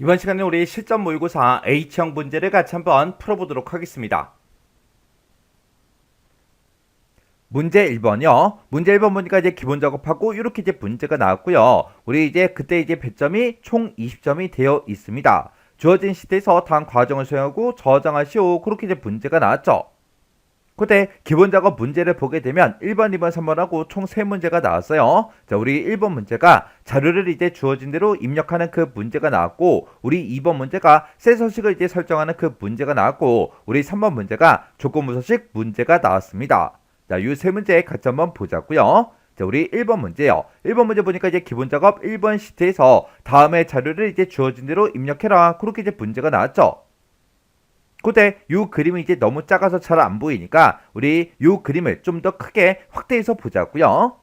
이번 시간에 우리 실전 모의고사 H형 문제를 같이 한번 풀어보도록 하겠습니다. 문제 1번이요. 문제 1번 보니까 이제 기본 작업하고 이렇게 이제 문제가 나왔고요. 우리 이제 그때 이제 배점이 총 20점이 되어 있습니다. 주어진 시트에서 다음 과정을 수행하고 저장하시오. 그렇게 이제 문제가 나왔죠. 그때 기본 작업 문제를 보게 되면 1번, 2번, 3번하고 총 3문제가 나왔어요. 자, 우리 1번 문제가 자료를 이제 주어진 대로 입력하는 그 문제가 나왔고, 우리 2번 문제가 새 서식을 이제 설정하는 그 문제가 나왔고, 우리 3번 문제가 조건부서식 문제가 나왔습니다. 자, 이 세 문제 같이 한번 보자고요. 자, 우리 1번 문제요. 1번 문제 보니까 이제 기본 작업 1번 시트에서 다음에 자료를 이제 주어진 대로 입력해라. 그렇게 이제 문제가 나왔죠. 그때 이 그림이 이제 너무 작아서 잘 안 보이니까 우리 이 그림을 좀 더 크게 확대해서 보자고요.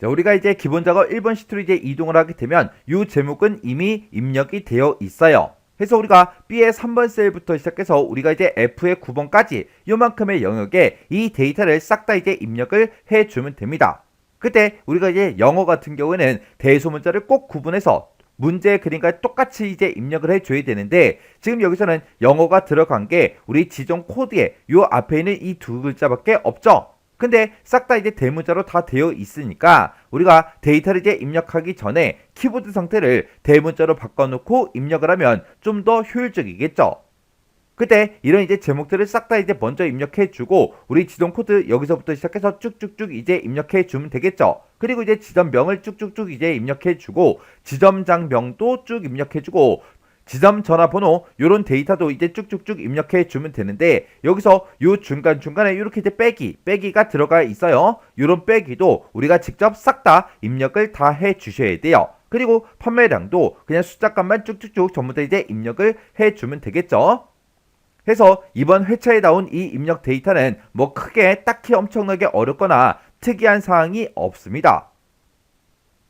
자, 우리가 이제 기본 작업 1번 시트로 이제 이동을 하게 되면 이 제목은 이미 입력이 되어 있어요. 그래서 우리가 B의 3번 셀부터 시작해서 우리가 이제 F의 9번까지 요만큼의 영역에 이 데이터를 싹 다 이제 입력을 해주면 됩니다. 그때 우리가 이제 영어 같은 경우에는 대소문자를 꼭 구분해서 문제의 그림과 똑같이 이제 입력을 해줘야 되는데, 지금 여기서는 영어가 들어간 게 우리 지정 코드에 요 앞에 있는 이 두 글자밖에 없죠. 근데 싹 다 이제 대문자로 다 되어 있으니까 우리가 데이터를 이제 입력하기 전에 키보드 상태를 대문자로 바꿔놓고 입력을 하면 좀 더 효율적이겠죠. 그때 이런 이제 제목들을 싹 다 이제 먼저 입력해주고 우리 지정 코드 여기서부터 시작해서 쭉쭉쭉 이제 입력해주면 되겠죠. 그리고 이제 지점명을 쭉쭉쭉 이제 입력해주고 지점장명도 쭉 입력해주고 지점 전화번호 요런 데이터도 이제 쭉쭉쭉 입력해주면 되는데, 여기서 요 중간중간에 이렇게 이제 빼기가 들어가 있어요. 요런 빼기도 우리가 직접 싹 다 입력을 다 해주셔야 돼요. 그리고 판매량도 그냥 숫자값만 쭉쭉쭉 전부 다 이제 입력을 해주면 되겠죠. 해서 이번 회차에 나온 이 입력 데이터는 뭐 크게 딱히 엄청나게 어렵거나 특이한 사항이 없습니다.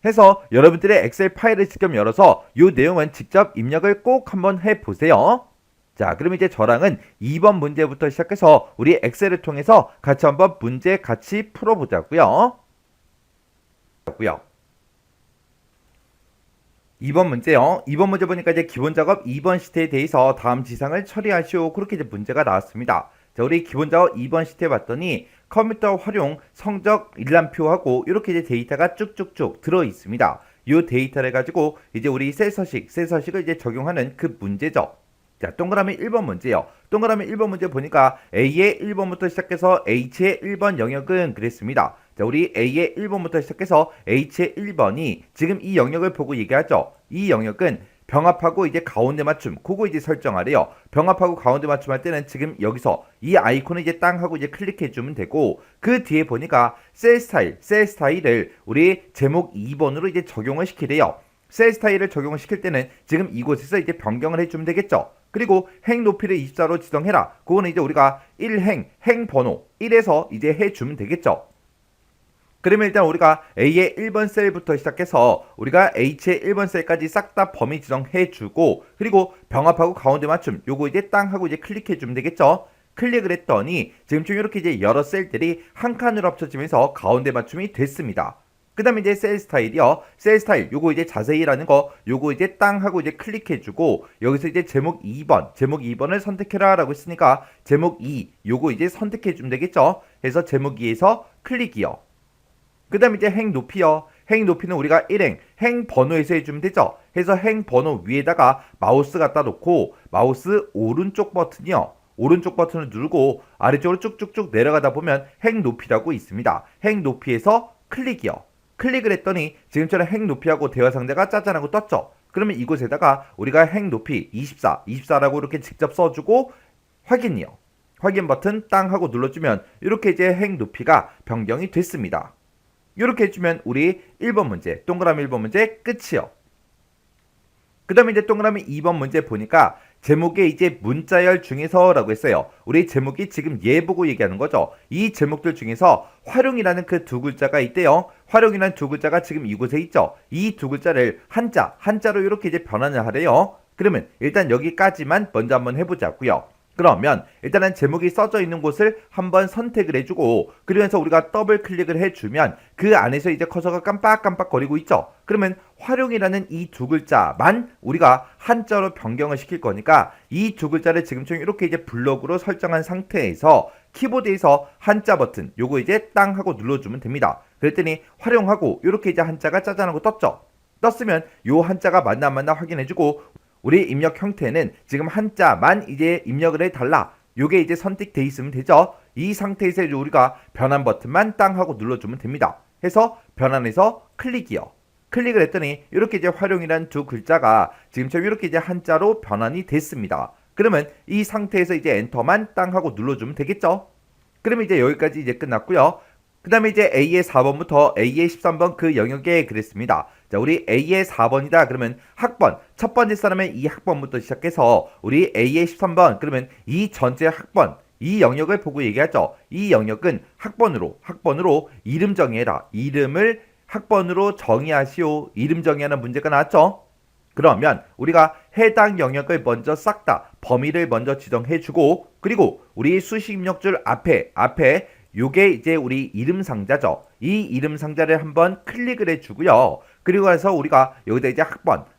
해서 여러분들의 엑셀 파일을 직접 열어서 이 내용은 직접 입력을 꼭 한번 해보세요. 자, 그럼 이제 저랑은 2번 문제부터 시작해서 우리 엑셀을 통해서 같이 한번 문제 같이 풀어보자고요. 2번 문제요. 2번 문제 보니까 이제 기본 작업 2번 시트에 대해서 다음 지상을 처리하시오. 그렇게 이제 문제가 나왔습니다. 자, 우리 기본 작업 2번 시트에 봤더니 컴퓨터 활용 성적 일람표하고 이렇게 이제 데이터가 쭉쭉쭉 들어 있습니다. 이 데이터를 가지고 이제 우리 셀 서식을 이제 적용하는 그 문제죠. 자, 동그라미 1번 문제요. 동그라미 1번 문제 보니까 A의 1번부터 시작해서 H의 1번 영역은 그랬습니다. 자, 우리 A의 1번부터 시작해서 H의 1번이 지금 이 영역을 보고 얘기하죠. 이 영역은 병합하고 이제 가운데 맞춤, 그거 이제 설정하래요. 병합하고 가운데 맞춤 할 때는 지금 여기서 이 아이콘을 이제 땅 하고 이제 클릭해주면 되고, 그 뒤에 보니까 셀 스타일을 우리 제목 2번으로 이제 적용을 시키래요. 셀 스타일을 적용을 시킬 때는 지금 이곳에서 이제 변경을 해주면 되겠죠. 그리고 행 높이를 24로 지정해라. 그거는 이제 우리가 1행 번호 1에서 이제 해주면 되겠죠. 그러면 일단 우리가 A의 1번 셀부터 시작해서 우리가 H의 1번 셀까지 싹 다 범위 지정해주고, 그리고 병합하고 가운데 맞춤 요거 이제 땅 하고 이제 클릭해주면 되겠죠. 클릭을 했더니 지금쯤 이렇게 이제 여러 셀들이 한 칸으로 합쳐지면서 가운데 맞춤이 됐습니다. 그 다음에 이제 셀 스타일이요. 셀 스타일 요거 이제 자세히라는 거 요거 이제 땅 하고 이제 클릭해주고, 여기서 이제 제목 2번을 선택해라 라고 했으니까 제목 2 요거 이제 선택해주면 되겠죠. 그래서 제목 2에서 클릭이요. 그 다음에 이제 행 높이요. 행 높이는 우리가 1행 행 번호에서 해주면 되죠. 해서 행 번호 위에다가 마우스 갖다 놓고 마우스 오른쪽 버튼이요. 오른쪽 버튼을 누르고 아래쪽으로 쭉쭉쭉 내려가다 보면 행 높이라고 있습니다. 행 높이에서 클릭이요. 클릭을 했더니 지금처럼 행 높이하고 대화 상자가 짜잔하고 떴죠. 그러면 이곳에다가 우리가 행 높이 24라고 이렇게 직접 써주고 확인이요. 확인 버튼 땅 하고 눌러주면 이렇게 이제 행 높이가 변경이 됐습니다. 이렇게 해주면 우리 1번 문제, 동그라미 1번 문제 끝이요. 그 다음에 이제 동그라미 2번 문제 보니까 제목에 이제 문자열 중에서 라고 했어요. 우리 제목이 지금 얘 보고 얘기하는 거죠. 이 제목들 중에서 활용이라는 그 두 글자가 있대요. 활용이라는 두 글자가 지금 이곳에 있죠. 이 두 글자를 한자로 이렇게 이제 변환을 하래요. 그러면 일단 여기까지만 먼저 한번 해보자고요. 그러면 일단은 제목이 써져 있는 곳을 한번 선택을 해주고 그러면서 우리가 더블 클릭을 해주면 그 안에서 이제 커서가 깜빡깜빡 거리고 있죠. 그러면 활용이라는 이 두 글자만 우리가 한자로 변경을 시킬 거니까 이 두 글자를 지금처럼 이렇게 이제 블록으로 설정한 상태에서 키보드에서 한자 버튼 요거 이제 땅 하고 눌러주면 됩니다. 그랬더니 활용하고 이렇게 이제 한자가 짜잔하고 떴죠. 떴으면 요 한자가 맞나 안 맞나 확인해주고 우리 입력 형태는 지금 한자만 이제 입력을 해달라. 요게 이제 선택돼 있으면 되죠. 이 상태에서 이제 우리가 변환 버튼만 땅 하고 눌러주면 됩니다. 해서 변환해서 클릭이요. 클릭을 했더니 이렇게 이제 활용이란 두 글자가 지금처럼 이렇게 이제 한자로 변환이 됐습니다. 그러면 이 상태에서 이제 엔터만 땅 하고 눌러주면 되겠죠. 그러면 이제 여기까지 이제 끝났고요. 그 다음에 이제 A의 4번부터 A의 13번 그 영역에 그랬습니다. 자, 우리 A의 4번이다. 그러면 학번, 첫 번째 사람은 이 학번부터 시작해서 우리 A의 13번, 그러면 이 전체 학번, 이 영역을 보고 얘기하죠. 이 영역은 학번으로 이름 정의해라. 이름을 학번으로 정의하시오. 이름 정의하는 문제가 나왔죠. 그러면 우리가 해당 영역을 먼저 싹 다 범위를 먼저 지정해주고 그리고 우리 수식 입력줄 앞에 요게 이제 우리 이름 상자죠. 이 이름 상자를 한번 클릭을 해주고요. 그리고 해서 우리가 여기다 이제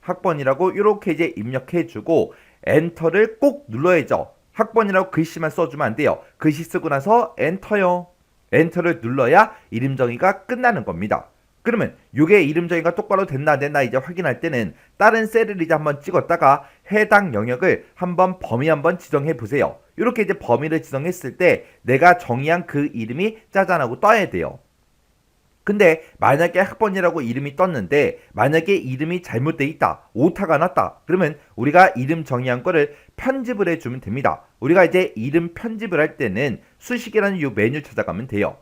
학번이라고 이렇게 이제 입력해주고 엔터를 꼭 눌러야죠. 학번이라고 글씨만 써주면 안 돼요. 글씨 쓰고 나서 엔터요. 엔터를 눌러야 이름 정의가 끝나는 겁니다. 그러면 요게 이름 정의가 똑바로 됐나 안 됐나 이제 확인할 때는 다른 셀을 이제 한번 찍었다가 해당 영역을 한번 범위 한번 지정해 보세요. 이렇게 이제 범위를 지정했을 때 내가 정의한 그 이름이 짜잔하고 떠야 돼요. 근데 만약에 학번이라고 이름이 떴는데 만약에 이름이 잘못돼 있다. 오타가 났다. 그러면 우리가 이름 정의한 거를 편집을 해주면 됩니다. 우리가 이제 이름 편집을 할 때는 수식이라는 이 메뉴 찾아가면 돼요.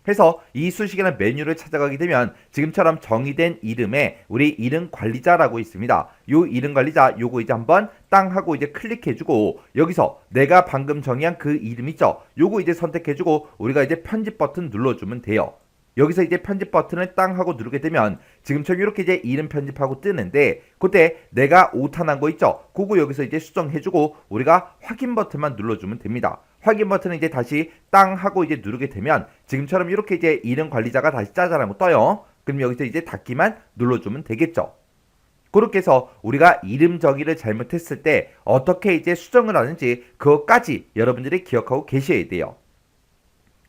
해서 이 수식이라는 메뉴를 찾아가게 되면 지금처럼 정의된 이름에 우리 이름 관리자라고 있습니다. 요 이름 관리자 요거 이제 한번 땅 하고 이제 클릭해주고 여기서 내가 방금 정의한 그 이름 있죠. 요거 이제 선택해주고 우리가 이제 편집 버튼 눌러주면 돼요. 여기서 이제 편집 버튼을 땅 하고 누르게 되면 지금처럼 이렇게 이제 이름 편집하고 뜨는데 그때 내가 오타 난 거 있죠. 그거 여기서 이제 수정해주고 우리가 확인 버튼만 눌러주면 됩니다. 확인 버튼을 이제 다시 땅 하고 이제 누르게 되면 지금처럼 이렇게 이제 이름 관리자가 다시 짜잔하고 떠요. 그럼 여기서 이제 닫기만 눌러주면 되겠죠. 그렇게 해서 우리가 이름 정의를 잘못했을 때 어떻게 이제 수정을 하는지 그것까지 여러분들이 기억하고 계셔야 돼요.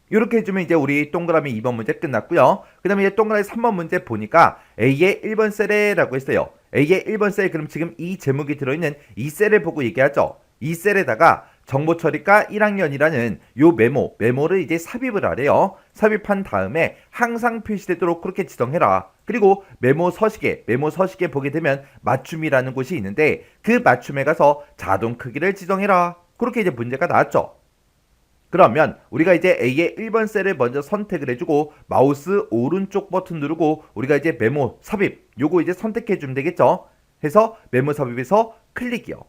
이렇게 해주면 이제 우리 동그라미 2번 문제 끝났고요. 그 다음에 이제 동그라미 3번 문제 보니까 A의 1번 셀에 라고 했어요. A의 1번 셀, 그럼 지금 이 제목이 들어있는 이 셀을 보고 얘기하죠. 이 셀에다가 정보처리과 1학년이라는 요 메모를 이제 삽입을 하래요. 삽입한 다음에 항상 표시되도록 그렇게 지정해라. 그리고 메모 서식에 보게 되면 맞춤이라는 곳이 있는데 그 맞춤에 가서 자동 크기를 지정해라. 그렇게 이제 문제가 나왔죠. 그러면 우리가 이제 A의 1번 셀을 먼저 선택을 해주고 마우스 오른쪽 버튼 누르고 우리가 이제 메모 삽입 요거 이제 선택해 주면 되겠죠. 해서 메모 삽입에서 클릭이요.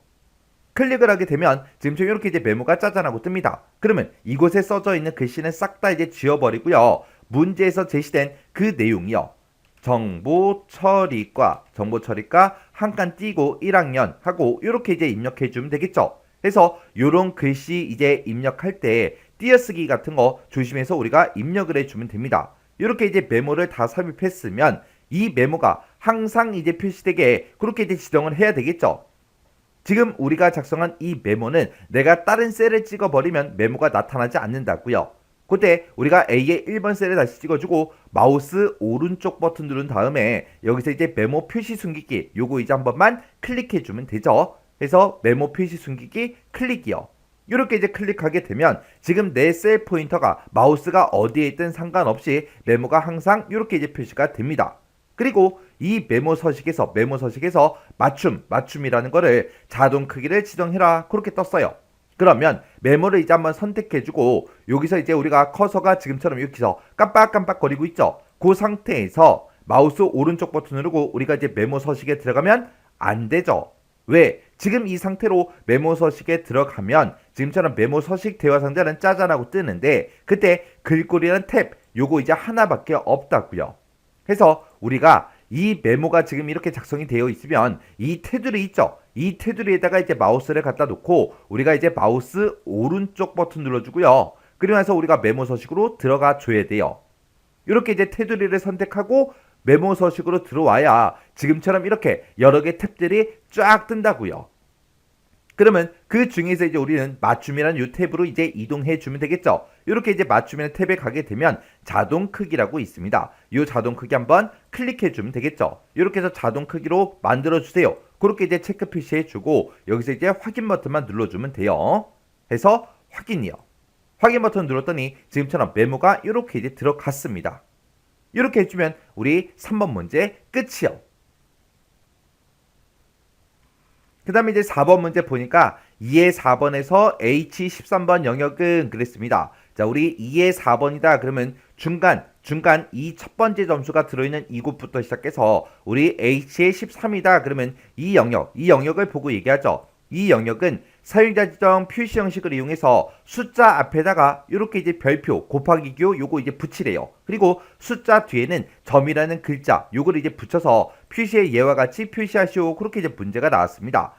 클릭을 하게 되면 지금처럼 이렇게 이제 메모가 짜잔하고 뜨니다. 그러면 이곳에 써져 있는 글씨는 싹 다 이제 지워버리고요. 문제에서 제시된 그 내용이요. 정보처리과 한 칸 띄고 1학년 하고 이렇게 이제 입력해 주면 되겠죠. 그래서 요런 글씨 이제 입력할 때 띄어쓰기 같은 거 조심해서 우리가 입력을 해주면 됩니다. 이렇게 이제 메모를 다 삽입했으면 이 메모가 항상 이제 표시되게 그렇게 이제 지정을 해야 되겠죠. 지금 우리가 작성한 이 메모는 내가 다른 셀을 찍어버리면 메모가 나타나지 않는다고요. 그때 우리가 A의 1번 셀을 다시 찍어주고 마우스 오른쪽 버튼 누른 다음에 여기서 이제 메모 표시 숨기기 요거 이제 한 번만 클릭해주면 되죠. 그래서 메모 표시 숨기기 클릭이요. 이렇게 이제 클릭하게 되면 지금 내 셀 포인터가 마우스가 어디에 있든 상관없이 메모가 항상 이렇게 이제 표시가 됩니다. 그리고 이 메모 서식에서 맞춤이라는 거를 자동 크기를 지정해라. 그렇게 떴어요. 그러면 메모를 이제 한번 선택해주고 여기서 이제 우리가 커서가 지금처럼 이렇게서 깜빡깜빡거리고 있죠. 그 상태에서 마우스 오른쪽 버튼 누르고 우리가 이제 메모 서식에 들어가면 안 되죠. 왜? 지금 이 상태로 메모 서식에 들어가면 지금처럼 메모 서식 대화 상자는 짜잔하고 뜨는데 그때 글꼴이라는 탭 요거 이제 하나밖에 없다고요. 그래서 우리가 이 메모가 지금 이렇게 작성이 되어 있으면 이 테두리 있죠? 이 테두리에다가 이제 마우스를 갖다 놓고 우리가 이제 마우스 오른쪽 버튼 눌러주고요. 그리고 나서 우리가 메모 서식으로 들어가 줘야 돼요. 이렇게 이제 테두리를 선택하고 메모 서식으로 들어와야 지금처럼 이렇게 여러 개 탭들이 쫙 뜬다고요. 그러면 그 중에서 이제 우리는 맞춤이라는 이 탭으로 이제 이동해 주면 되겠죠. 이렇게 이제 맞춤이라는 탭에 가게 되면 자동 크기라고 있습니다. 이 자동 크기 한번 클릭해 주면 되겠죠. 이렇게 해서 자동 크기로 만들어 주세요. 그렇게 이제 체크 표시해 주고 여기서 이제 확인 버튼만 눌러주면 돼요. 해서 확인이요. 확인 버튼 눌렀더니 지금처럼 메모가 이렇게 이제 들어갔습니다. 이렇게 해주면 우리 3번 문제 끝이요. 그 다음에 이제 4번 문제 보니까 2의 4번에서 H13번 영역은 그랬습니다. 자, 우리 2의 4번이다. 그러면 중간 이 첫 번째 점수가 들어있는 이곳부터 시작해서 우리 H의 13이다. 그러면 이 영역을 보고 얘기하죠. 이 영역은 사용자 지정 표시 형식을 이용해서 숫자 앞에다가 이렇게 이제 별표 곱하기 교 요거 이제 붙이래요. 그리고 숫자 뒤에는 점이라는 글자 요거를 이제 붙여서 표시의 예와 같이 표시하시오. 그렇게 이제 문제가 나왔습니다.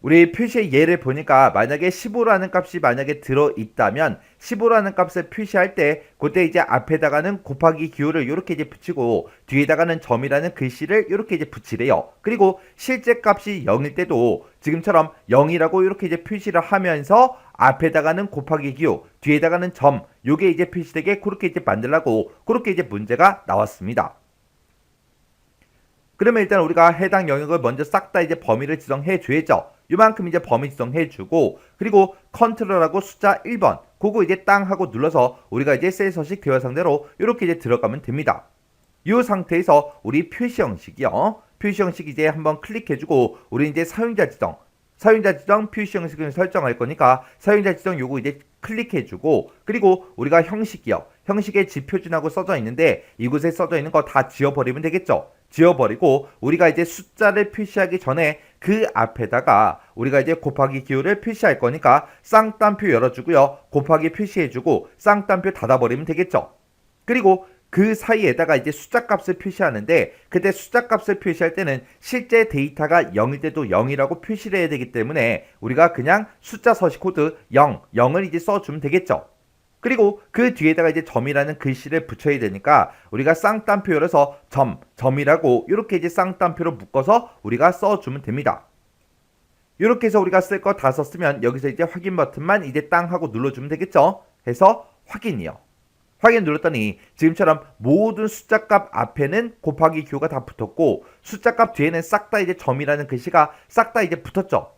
우리 표시의 예를 보니까 만약에 15라는 값이 만약에 들어있다면 15라는 값을 표시할 때 그때 이제 앞에다가는 곱하기 기호를 이렇게 이제 붙이고 뒤에다가는 점이라는 글씨를 이렇게 이제 붙이래요. 그리고 실제 값이 0일 때도 지금처럼 0이라고 이렇게 이제 표시를 하면서 앞에다가는 곱하기 기호 뒤에다가는 점 요게 이제 표시되게 그렇게 이제 만들라고 그렇게 이제 문제가 나왔습니다. 그러면 일단 우리가 해당 영역을 먼저 싹 다 이제 범위를 지정해 줘야죠. 요만큼 이제 범위 지정해 주고 그리고 컨트롤하고 숫자 1번 그거 이제 땅 하고 눌러서 우리가 이제 셀 서식 대화 상대로 이렇게 이제 들어가면 됩니다. 이 상태에서 우리 표시 형식이요. 표시 형식 이제 한번 클릭해 주고 우리 이제 사용자 지정 표시 형식을 설정할 거니까 사용자 지정 요거 이제 클릭해 주고 그리고 우리가 형식이요. 형식에 지표준하고 써져 있는데 이곳에 써져 있는 거 다 지워버리면 되겠죠. 지워버리고 우리가 이제 숫자를 표시하기 전에 그 앞에다가 우리가 이제 곱하기 기호를 표시할 거니까 쌍따옴표 열어주고요. 곱하기 표시해주고 쌍따옴표 닫아버리면 되겠죠. 그리고 그 사이에다가 이제 숫자 값을 표시하는데 그때 숫자 값을 표시할 때는 실제 데이터가 0일 때도 0이라고 표시를 해야 되기 때문에 우리가 그냥 숫자 서식 코드 0을 이제 써주면 되겠죠. 그리고 그 뒤에다가 이제 점이라는 글씨를 붙여야 되니까 우리가 쌍따옴표 열어서 점이라고 이렇게 이제 쌍따옴표로 묶어서 우리가 써주면 됩니다. 이렇게 해서 우리가 쓸 거 다 썼으면 여기서 이제 확인 버튼만 이제 땅 하고 눌러주면 되겠죠. 해서 확인이요. 확인 눌렀더니 지금처럼 모든 숫자 값 앞에는 곱하기 기호가 다 붙었고 숫자 값 뒤에는 싹 다 이제 점이라는 글씨가 싹 다 이제 붙었죠.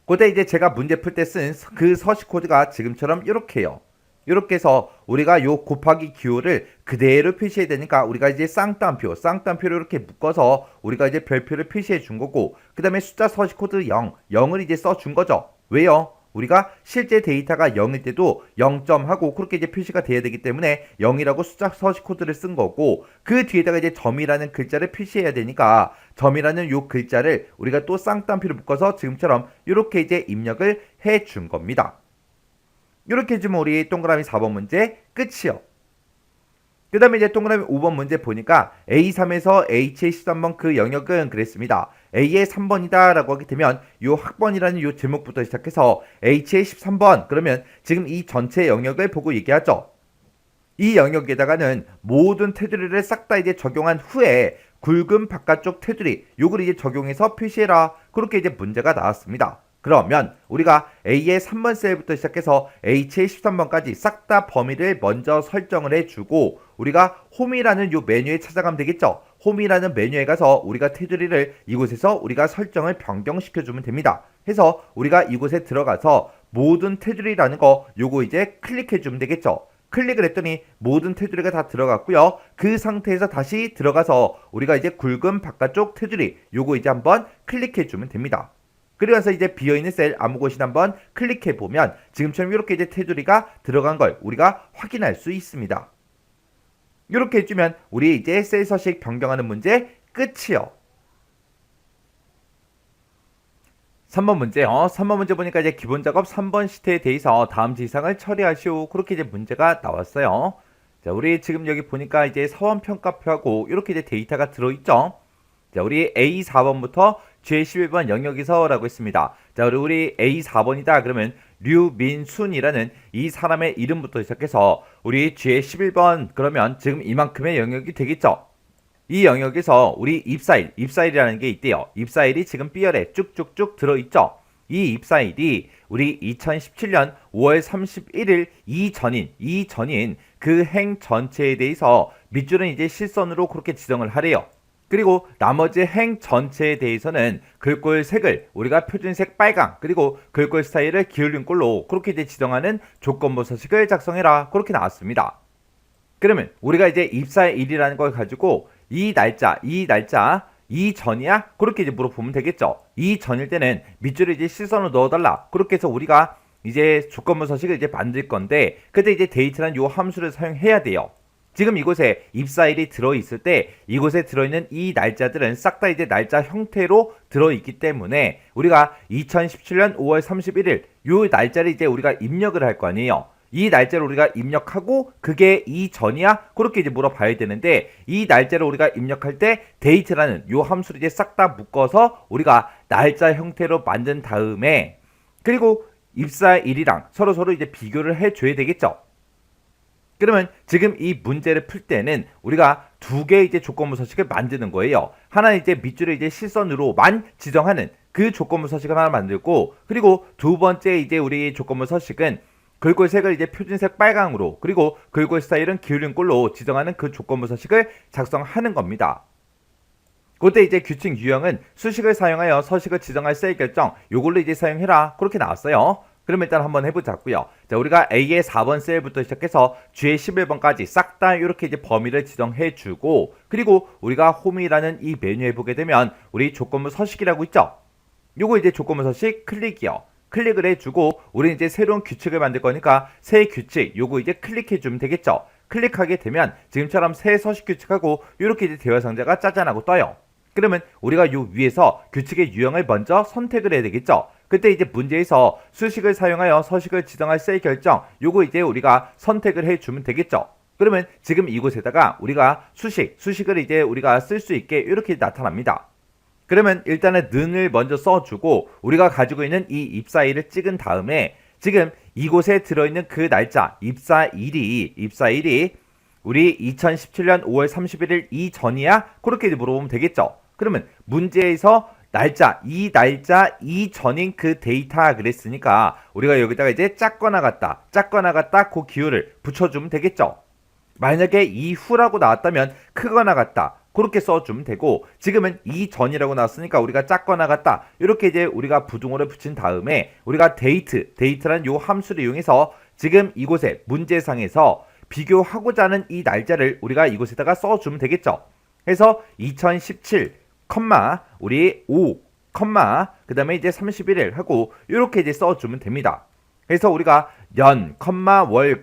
그때 이제 제가 문제 풀 때 쓴 그 서식 코드가 지금처럼 이렇게요. 이렇게 해서 우리가 요 곱하기 기호를 그대로 표시해야 되니까 우리가 이제 쌍따옴표를 이렇게 묶어서 우리가 이제 별표를 표시해 준 거고 그 다음에 숫자 서식 코드 0을 이제 써 준 거죠. 왜요? 우리가 실제 데이터가 0일 때도 0점 하고 그렇게 이제 표시가 돼야 되기 때문에 0이라고 숫자 서식 코드를 쓴 거고 그 뒤에다가 이제 점이라는 글자를 표시해야 되니까 점이라는 요 글자를 우리가 또 쌍따옴표를 묶어서 지금처럼 이렇게 이제 입력을 해 준 겁니다. 이렇게 해주면 우리 동그라미 4번 문제 끝이요. 그 다음에 이제 동그라미 5번 문제 보니까 A3에서 H의 13번 그 영역은 그랬습니다. A의 3번이다 라고 하게 되면 요 학번이라는 요 제목부터 시작해서 H의 13번 그러면 지금 이 전체 영역을 보고 얘기하죠. 이 영역에다가는 모든 테두리를 싹 다 이제 적용한 후에 굵은 바깥쪽 테두리 요걸 이제 적용해서 표시해라. 그렇게 이제 문제가 나왔습니다. 그러면 우리가 A의 3번 셀부터 시작해서 H의 13번까지 싹 다 범위를 먼저 설정을 해주고 우리가 홈이라는 요 메뉴에 찾아가면 되겠죠. 홈이라는 메뉴에 가서 우리가 테두리를 이곳에서 우리가 설정을 변경시켜주면 됩니다. 해서 우리가 이곳에 들어가서 모든 테두리라는 거 요거 이제 클릭해주면 되겠죠. 클릭을 했더니 모든 테두리가 다 들어갔고요. 그 상태에서 다시 들어가서 우리가 이제 굵은 바깥쪽 테두리 요거 이제 한번 클릭해주면 됩니다. 그러면서 이제 비어있는 셀 아무 곳이나 한번 클릭해보면 지금처럼 이렇게 이제 테두리가 들어간 걸 우리가 확인할 수 있습니다. 이렇게 해주면 우리 이제 셀 서식 변경하는 문제 끝이요. 3번 문제 3번 문제 보니까 이제 기본 작업 3번 시트에 대해서 다음 지상을 처리하시오. 그렇게 이제 문제가 나왔어요. 자, 우리 지금 여기 보니까 이제 사원 평가표하고 이렇게 이제 데이터가 들어있죠. 자, 우리 A4번부터 제11번 영역에서라고 했습니다. 자, 그리고 우리 A 4번이다. 그러면 류민순이라는 이 사람의 이름부터 시작해서 우리 제11번 그러면 지금 이만큼의 영역이 되겠죠. 이 영역에서 우리 입사일이라는 게 있대요. 입사일이 지금 B열에 쭉쭉쭉 들어있죠. 이 입사일이 우리 2017년 5월 31일 이전인 그 행 전체에 대해서 밑줄은 이제 실선으로 그렇게 지정을 하래요. 그리고 나머지 행 전체에 대해서는 글꼴색을 우리가 표준색 빨강 그리고 글꼴 스타일을 기울인 꼴로 그렇게 이제 지정하는 조건부 서식을 작성해라 그렇게 나왔습니다. 그러면 우리가 이제 입사일이라는 걸 가지고 이 날짜 이전이야? 그렇게 이제 물어보면 되겠죠. 이전일 때는 밑줄을 이제 실선으로 넣어달라. 그렇게 해서 우리가 이제 조건부 서식을 이제 만들 건데, 그때 이제 데이트라는 요 함수를 사용해야 돼요. 지금 이곳에 입사일이 들어있을 때 이곳에 들어있는 이 날짜들은 싹 다 이제 날짜 형태로 들어있기 때문에 우리가 2017년 5월 31일 요 날짜를 이제 우리가 입력을 할 거 아니에요. 이 날짜를 우리가 입력하고 그게 이전이야? 그렇게 이제 물어봐야 되는데 이 날짜를 우리가 입력할 때 데이트라는 요 함수를 이제 싹 다 묶어서 우리가 날짜 형태로 만든 다음에 그리고 입사일이랑 서로 이제 비교를 해줘야 되겠죠. 그러면 지금 이 문제를 풀 때는 우리가 두 개의 이제 조건부 서식을 만드는 거예요. 하나는 이제 밑줄을 이제 실선으로만 지정하는 그 조건부 서식을 하나 만들고, 그리고 두 번째 이제 우리 조건부 서식은 글꼴색을 이제 표준색 빨강으로 그리고 글꼴 스타일은 기울인 꼴로 지정하는 그 조건부 서식을 작성하는 겁니다. 그때 이제 규칙 유형은 수식을 사용하여 서식을 지정할 셀 결정 요걸로 이제 사용해라 그렇게 나왔어요. 그럼 일단 한번 해보자고요. 자, 우리가 A의 4번 셀부터 시작해서 G의 11번까지 싹 다 이렇게 이제 범위를 지정해주고, 그리고 우리가 홈이라는 이 메뉴에 보게 되면 우리 조건부 서식이라고 있죠. 요거 이제 조건부 서식 클릭이요. 클릭을 해주고 우리는 이제 새로운 규칙을 만들 거니까 새 규칙 요거 이제 클릭해주면 되겠죠. 클릭하게 되면 지금처럼 새 서식 규칙하고 이렇게 이제 대화 상자가 짜잔하고 떠요. 그러면 우리가 요 위에서 규칙의 유형을 먼저 선택을 해야 되겠죠. 그때 이제 문제에서 수식을 사용하여 서식을 지정할 셀 결정 요거 이제 우리가 선택을 해주면 되겠죠. 그러면 지금 이곳에다가 우리가 수식을 이제 우리가 쓸 수 있게 이렇게 나타납니다. 그러면 일단은 는을 먼저 써주고 우리가 가지고 있는 이 입사일을 찍은 다음에 지금 이곳에 들어있는 그 날짜 입사일이 우리 2017년 5월 31일 이전이야? 그렇게 물어보면 되겠죠. 그러면 문제에서 이 날짜 이전인 그 데이터 그랬으니까 우리가 여기다가 이제 작거나 같다 그 기호를 붙여주면 되겠죠. 만약에 이후라고 나왔다면 크거나 같다 그렇게 써주면 되고, 지금은 이전이라고 나왔으니까 우리가 작거나 같다 이렇게 이제 우리가 부등호를 붙인 다음에 우리가 데이트라는 요 함수를 이용해서 지금 이곳에 문제상에서 비교하고자 하는 이 날짜를 우리가 이곳에다가 써주면 되겠죠. 그래서 2017, 우리 5, 그 다음에 이제 31일 하고 이렇게 이제 써주면 됩니다. 그래서 우리가 년, 월,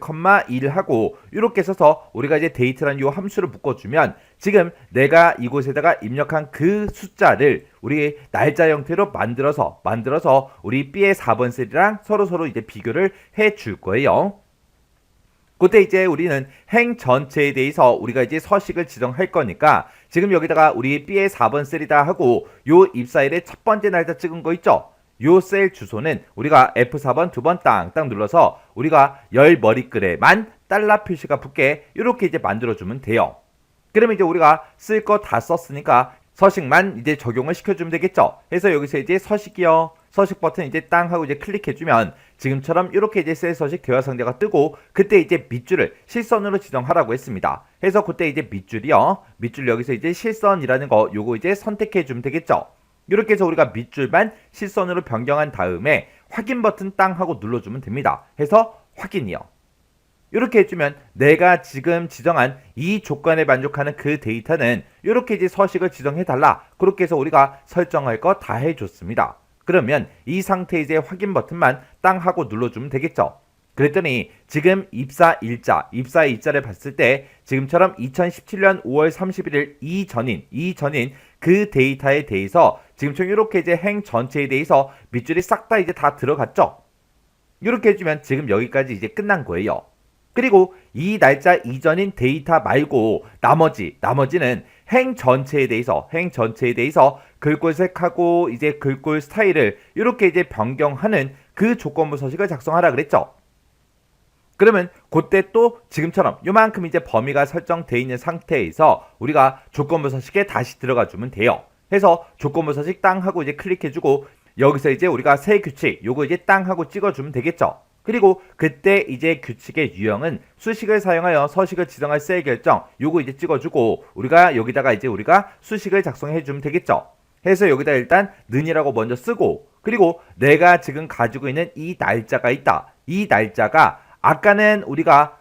일 하고 이렇게 써서 우리가 이제 데이트라는 요 함수를 묶어주면 지금 내가 이곳에다가 입력한 그 숫자를 우리 날짜 형태로 만들어서 우리 B의 4번 셀이랑 서로 이제 비교를 해줄 거예요. 그때 이제 우리는 행 전체에 대해서 우리가 이제 서식을 지정할 거니까 지금 여기다가 우리 B의 4번 셀이다 하고 요 입사일의 첫 번째 날짜 찍은 거 있죠? 요 셀 주소는 우리가 F4번 두 번 땅 눌러서 우리가 열 머리글에만 달러 표시가 붙게 이렇게 이제 만들어주면 돼요. 그러면 이제 우리가 쓸 거 다 썼으니까 서식만 이제 적용을 시켜주면 되겠죠. 그래서 여기서 이제 서식이요. 서식 버튼 이제 땅 하고 이제 클릭해주면 지금처럼 이렇게 이제 셀 서식 대화 상자가 뜨고, 그때 이제 밑줄을 실선으로 지정하라고 했습니다. 그래서 그때 이제 밑줄 여기서 이제 실선이라는 거 요거 이제 선택해주면 되겠죠. 이렇게 해서 우리가 밑줄만 실선으로 변경한 다음에 확인 버튼 땅 하고 눌러주면 됩니다. 해서 확인이요. 이렇게 해주면 내가 지금 지정한 이 조건에 만족하는 그 데이터는 이렇게 이제 서식을 지정해달라. 그렇게 해서 우리가 설정할 거 다 해줬습니다. 그러면 이 상태에 이제 확인 버튼만 땅 하고 눌러주면 되겠죠. 그랬더니 지금 입사일자를 봤을 때 지금처럼 2017년 5월 31일 이전인 그 데이터에 대해서 지금처럼 이렇게 이제 행 전체에 대해서 밑줄이 싹 다 이제 다 들어갔죠. 이렇게 해주면 지금 여기까지 이제 끝난 거예요. 그리고 이 날짜 이전인 데이터 말고 나머지는 행 전체에 대해서 글꼴색하고 이제 글꼴 스타일을 이렇게 이제 변경하는 그 조건부 서식을 작성하라 그랬죠. 그러면 그때 또 지금처럼 요만큼 이제 범위가 설정되어 있는 상태에서 우리가 조건부 서식에 다시 들어가 주면 돼요. 해서 조건부 서식 땅 하고 이제 클릭해주고 여기서 이제 우리가 새 규칙 요거 이제 땅 하고 찍어주면 되겠죠. 그리고 그때 이제 규칙의 유형은 수식을 사용하여 서식을 지정할 셀 결정 요거 이제 찍어주고 우리가 여기다가 이제 우리가 수식을 작성해 주면 되겠죠. 해서 여기다 일단 는이라고 먼저 쓰고 그리고 내가 지금 가지고 있는 이 날짜가 있다. 이 날짜가 아까는 우리가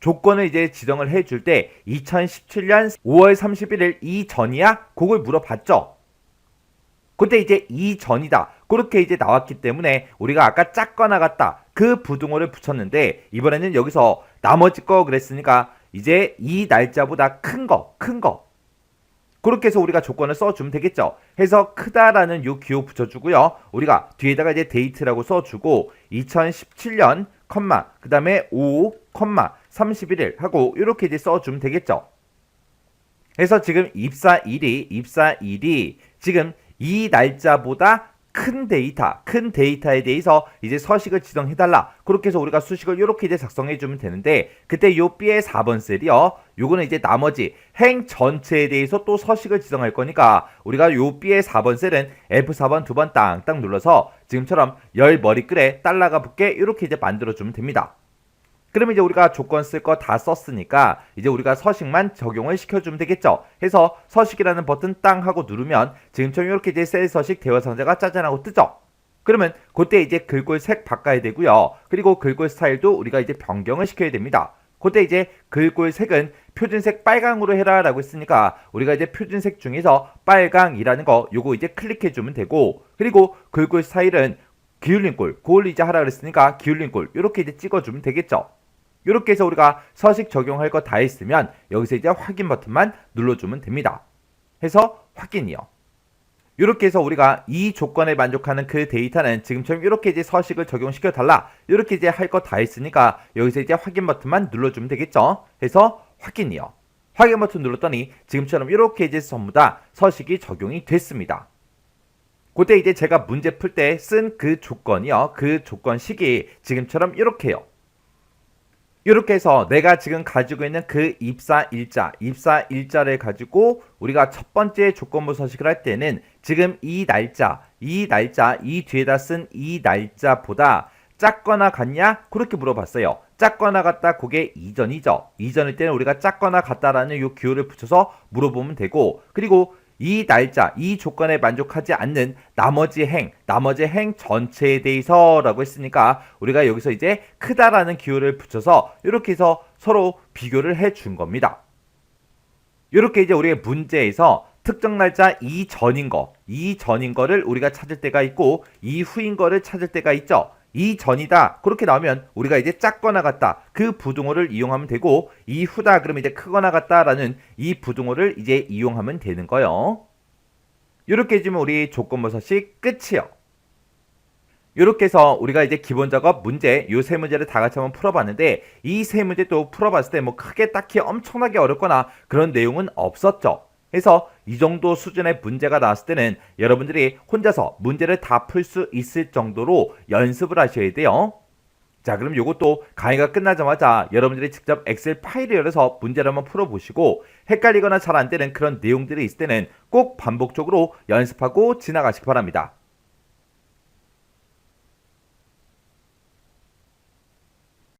조건을 이제 지정을 해줄 때 2017년 5월 31일 이전이야? 그걸 물어봤죠. 그때 이제 이전이다. 그렇게 이제 나왔기 때문에 우리가 아까 작거나 같다. 그 부등호를 붙였는데 이번에는 여기서 나머지 거 그랬으니까 이제 이 날짜보다 큰 거. 그렇게 해서 우리가 조건을 써주면 되겠죠. 해서 크다라는 요 기호 붙여주고요. 우리가 뒤에다가 이제 데이트라고 써주고 2017년 그 다음에 5, 31일 하고 이렇게 이제 써주면 되겠죠. 그래서 지금 입사일이 지금 이 날짜보다 큰 데이터에 대해서 이제 서식을 지정해달라. 그렇게 해서 우리가 수식을 이렇게 이제 작성해주면 되는데 그때 요 B의 4번 셀이요. 요거는 이제 나머지 행 전체에 대해서 또 서식을 지정할 거니까 우리가 요 B의 4번 셀은 F4번 두 번 땅땅 눌러서 지금처럼 열 머리글에 달러가 붙게 이렇게 이제 만들어주면 됩니다. 그러면 이제 우리가 조건 쓸 거 다 썼으니까 이제 우리가 서식만 적용을 시켜주면 되겠죠. 해서 서식이라는 버튼 땅 하고 누르면 지금처럼 이렇게 이제 셀 서식 대화 상자가 짜잔하고 뜨죠. 그러면 그때 이제 글꼴 색 바꿔야 되고요. 그리고 글꼴 스타일도 우리가 이제 변경을 시켜야 됩니다. 그때 이제 글꼴 색은 표준색 빨강으로 해라 라고 했으니까 우리가 이제 표준색 중에서 빨강이라는 거 요거 이제 클릭해주면 되고 그리고 글꼴 스타일은 기울린 꼴 그걸 이제 하라 그랬으니까 기울린 꼴 이렇게 이제 찍어주면 되겠죠. 이렇게 해서 우리가 서식 적용할 거 다 했으면 여기서 이제 확인 버튼만 눌러주면 됩니다. 해서 확인이요. 이렇게 해서 우리가 이 조건에 만족하는 그 데이터는 지금처럼 이렇게 이제 서식을 적용시켜 달라. 이렇게 이제 할 거 다 했으니까 여기서 이제 확인 버튼만 눌러주면 되겠죠. 해서 확인이요. 확인 버튼 눌렀더니 지금처럼 이렇게 이제 전부 다 서식이 적용이 됐습니다. 그때 이제 제가 문제 풀 때 쓴 그 조건이요. 그 조건식이 지금처럼 이렇게요. 이렇게 해서 내가 지금 가지고 있는 그 입사일자를 가지고 우리가 첫 번째 조건부 서식을 할 때는 지금 이 뒤에다 쓴 이 날짜보다 작거나 같냐? 그렇게 물어봤어요. 작거나 같다, 그게 이전이죠. 이전일 때는 우리가 작거나 같다라는 요 기호를 붙여서 물어보면 되고 그리고 이 날짜, 이 조건에 만족하지 않는 나머지 행 전체에 대해서 라고 했으니까 우리가 여기서 이제 크다라는 기호를 붙여서 이렇게 해서 서로 비교를 해 준 겁니다. 이렇게 이제 우리의 문제에서 특정 날짜 이전인 거를 우리가 찾을 때가 있고 이후인 거를 찾을 때가 있죠. 이전이다 그렇게 나오면 우리가 이제 작거나 같다 그 부등호를 이용하면 되고 이후다 그러면 이제 크거나 같다라는 이 부등호를 이제 이용하면 되는 거예요. 이렇게 해주면 우리 조건부 서식 끝이요. 이렇게 해서 우리가 이제 기본 작업 문제 요 세 문제를 다 같이 한번 풀어봤는데 이 세 문제 또 풀어봤을 때 뭐 크게 딱히 엄청나게 어렵거나 그런 내용은 없었죠. 그래서 이 정도 수준의 문제가 나왔을 때는 여러분들이 혼자서 문제를 다 풀 수 있을 정도로 연습을 하셔야 돼요. 자, 그럼 요것도 강의가 끝나자마자 여러분들이 직접 엑셀 파일을 열어서 문제를 한번 풀어보시고 헷갈리거나 잘 안 되는 그런 내용들이 있을 때는 꼭 반복적으로 연습하고 지나가시기 바랍니다.